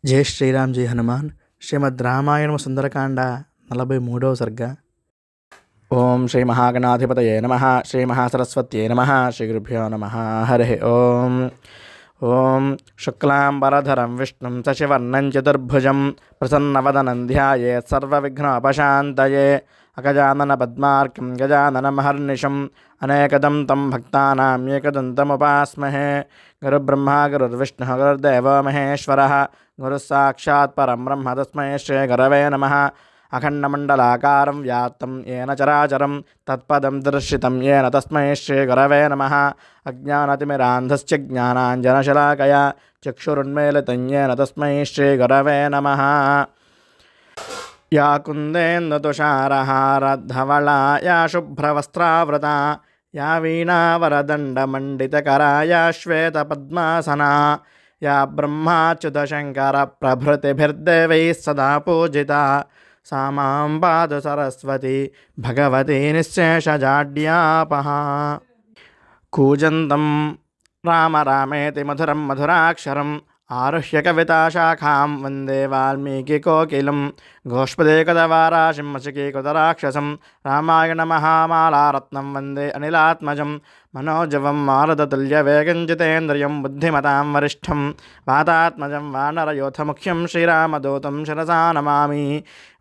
జై శ్రీరామ్ జై హనుమాన్. శ్రీమద్ రామాయణ సుందరకాండ 43వ సర్గ. ఓం శ్రీ మహాగణాధిపతయే నమః. శ్రీ మహాసరస్వత్యై నమః. శ్రీ గురుభ్యో నమః. హరి ఓం. ఓం శుక్లాంబరధరం విష్ణుం శశివర్ణం చతుర్భుజం ప్రసన్నవదనం ధ్యాయేత్ సర్వవిఘ్నోపశాంతయే. అగజానన పద్మార్కం గజాననమహర్నిశం అనేకదం తం భక్తానాం ఏకదంతముపాస్మహే. గురుబ్రహ్మా గురుర్విష్ణుః గురుర్దేవో మహేశ్వరः. గురుः సాక్షాత్ పరం బ్రహ్మ తస్మై శ్రీ గురవే నమః. అఖండమండలాకారం వ్యాప్తం ఏన చరాచరం తత్పదం దర్శితం ఏన తస్మై శ్రీ గురవే నమః. అజ్ఞానతిమిరాంధస్య జ్ఞానాంజనశలాకయా చక్షురున్మీలితం ఏన తస్మై శ్రీ గురవే నమః. యా కుందేందుతుషారహారధవళా యా శుభ్రవస్త్రావృతా యా వీణావరదండమండితకరా యా శ్వేతపద్మాసనా యా బ్రహ్మాచ్యుతశంకర ప్రభృతిభిర్దేవైः సదా పూజితా సా మాం పాతు సరస్వతి భగవతి నిశ్శేషజాడ్యాపహ. కూజంతం రామ రామేతి మధురం మధురాక్షరం ఆరుహ్య కవితాశాఖాం వందే వాల్మీకికోకిలం. గోష్పదేకదవారాశిం మశకీకృతరాక్షసం రామాయణ మహామాలారత్నం వందే అనిలాత్మజం. మనోజవం మారుతతుల్యవేగం జితేంద్రియం బుద్ధిమతాం వరిష్టం వాతాత్మజం వానరయోధముఖ్యం శ్రీరామదూతం శిరసా నమామి.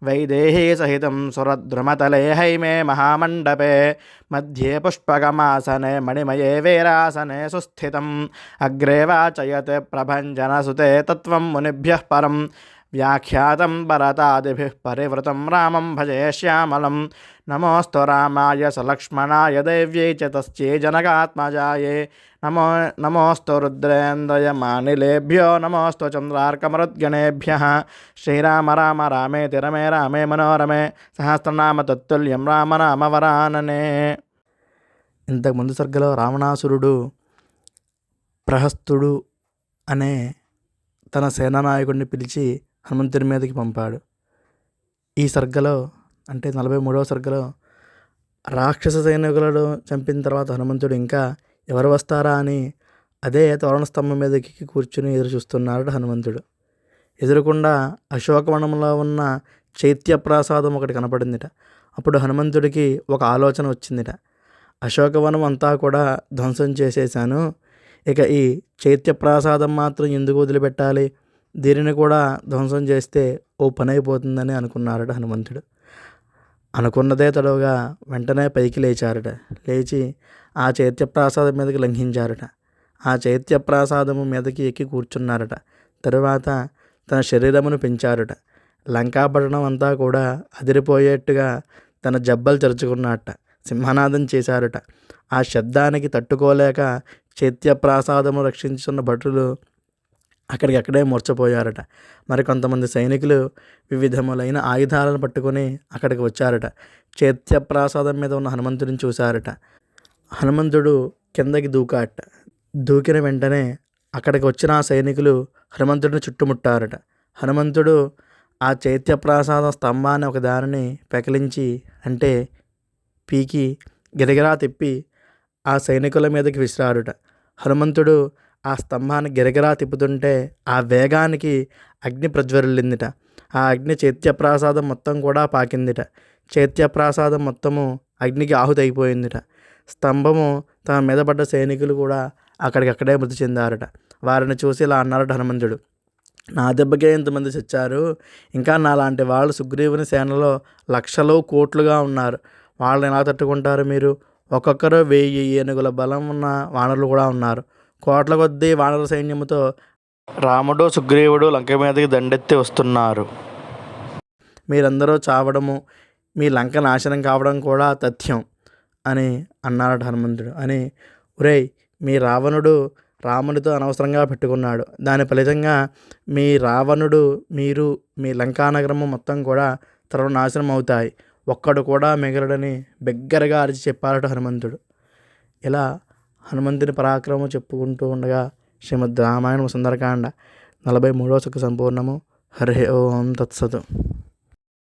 వైదేహీ సహితం సురద్రుమతలే హైమే మహామండపే మధ్యే పుష్పకమాసనే మణిమయే వీరాసనే సుస్థితం. అగ్రే వాచయతే ప్రభంజనసుతే తత్వం మునిభ్యః పరం వ్యాఖ్యాతం భరతాదిభిః పరివృతం రామం భజే శ్యామలం. నమోస్తు రామాయ సలక్ష్మణాయ దేవ్యై చ తస్యై జనకాత్మజాయే. నమోస్తు రుద్రేంద్రయమానిలేభ్యో నమోస్తు చంద్రార్కమరుద్గణేభ్యః. శ్రీరామ రామ రామేతి రమే రామే మనోరమే సహస్రనామ తత్తుల్యం రామనామవరాననే. ఇంతకుముందు సర్గలో రావణాసురుడు ప్రహస్తుడు అనే తన సేనానాయకుడిని పిలిచి హనుమంతుని మీదకి పంపాడు. ఈ సర్గలో అంటే 43వ సర్గలో రాక్షస సైనికులను చంపిన తర్వాత హనుమంతుడు ఇంకా ఎవరు వస్తారా అని అదే తోరణ స్తంభం మీదకి కూర్చుని ఎదురు చూస్తున్నాడు హనుమంతుడు. ఎదురుకుండా అశోకవనంలో ఉన్న చైత్యప్రాసాదం ఒకటి కనపడిందిట. అప్పుడు హనుమంతుడికి ఒక ఆలోచన వచ్చిందిట. అశోకవనం అంతా కూడా ధ్వంసం చేసేసాను, ఇక ఈ చైత్యప్రాసాదం మాత్రం ఎందుకు వదిలిపెట్టాలి, దీనిని కూడా ధ్వంసం చేస్తే ఓ పని అయిపోతుందని అనుకున్నారట హనుమంతుడు. అనుకున్నదే తడవుగా వెంటనే పైకి లేచారట. లేచి ఆ చైత్యప్రాసాదం మీదకి లంఘించారట. ఆ చైత్యప్రాసాదము మీదకి ఎక్కి కూర్చున్నారట. తరువాత తన శరీరమును పెంచారట. లంకాపట్టణం అంతా కూడా అదిరిపోయేట్టుగా తన జబ్బలు చరుచుకున్నట్ట సింహనాదం చేశారట. ఆ శబ్దానికి తట్టుకోలేక చైత్యప్రాసాదము రక్షించున్న భటులు అక్కడికక్కడే మూర్చపోయారట. మరి కొంతమంది సైనికులు వివిధములైన ఆయుధాలను పట్టుకొని అక్కడికి వచ్చారట. చైత్యప్రాసాదం మీద ఉన్న హనుమంతుడిని చూశారట. హనుమంతుడు కిందకి దూకాట. దూకిన వెంటనే అక్కడికి వచ్చిన ఆ సైనికులు హనుమంతుడిని చుట్టుముట్టారట. హనుమంతుడు ఆ చైత్యప్రాసాద స్తంభాన్ని ఒక దారిని పెకిలించి అంటే పీకి గిరగిరా తిప్పి ఆ సైనికుల మీదకి విసిరాడుట. హనుమంతుడు ఆ స్తంభాన్ని గిరగిరా తిప్పుతుంటే ఆ వేగానికి అగ్ని ప్రజ్వరిల్లిందిట. ఆ అగ్ని చైత్యప్రాసాదం మొత్తం కూడా పాకిందిట. చైత్యప్రాసాదం మొత్తము అగ్నికి ఆహుతి అయిపోయిందిట. స్తంభము తమ మీద పడ్డ సైనికులు కూడా అక్కడికక్కడే మృతి చెందారట. వారిని చూసి ఇలా అన్నారట హనుమంతుడు, నా దెబ్బకే ఇంతమంది చచ్చారు, ఇంకా నాలాంటి వాళ్ళు సుగ్రీవుని సేనలో లక్షలు కోట్లుగా ఉన్నారు, వాళ్ళని ఎలా తట్టుకుంటారు మీరు? ఒక్కొక్కరు 1000 ఏనుగుల బలం ఉన్న వానరులు కూడా ఉన్నారు. కోట్ల కొద్దీ వానర సైన్యముతో రాముడు సుగ్రీవుడు లంక మీదకి దండెత్తి వస్తున్నారు. మీరందరూ చావడము, మీ లంక నాశనం కావడం కూడా తథ్యం అని అన్నారట హనుమంతుడు. అని ఒరేయ్, మీ రావణుడు రామునితో అనవసరంగా పెట్టుకున్నాడు, దాని ఫలితంగా మీ రావణుడు మీరు మీ లంకానగరము మొత్తం కూడా సర్వనాశనం అవుతాయి, ఒక్కడు కూడా మిగలడని బిగ్గరగా అరిచి చెప్పారట హనుమంతుడు. ఇలా హనుమంతుని పరాక్రమం చెప్పుకుంటూ ఉండగా శ్రీమద్ రామాయణ సుందరకాండ 43వ సర్గ సంపూర్ణము. హరి ఓం తత్సతు.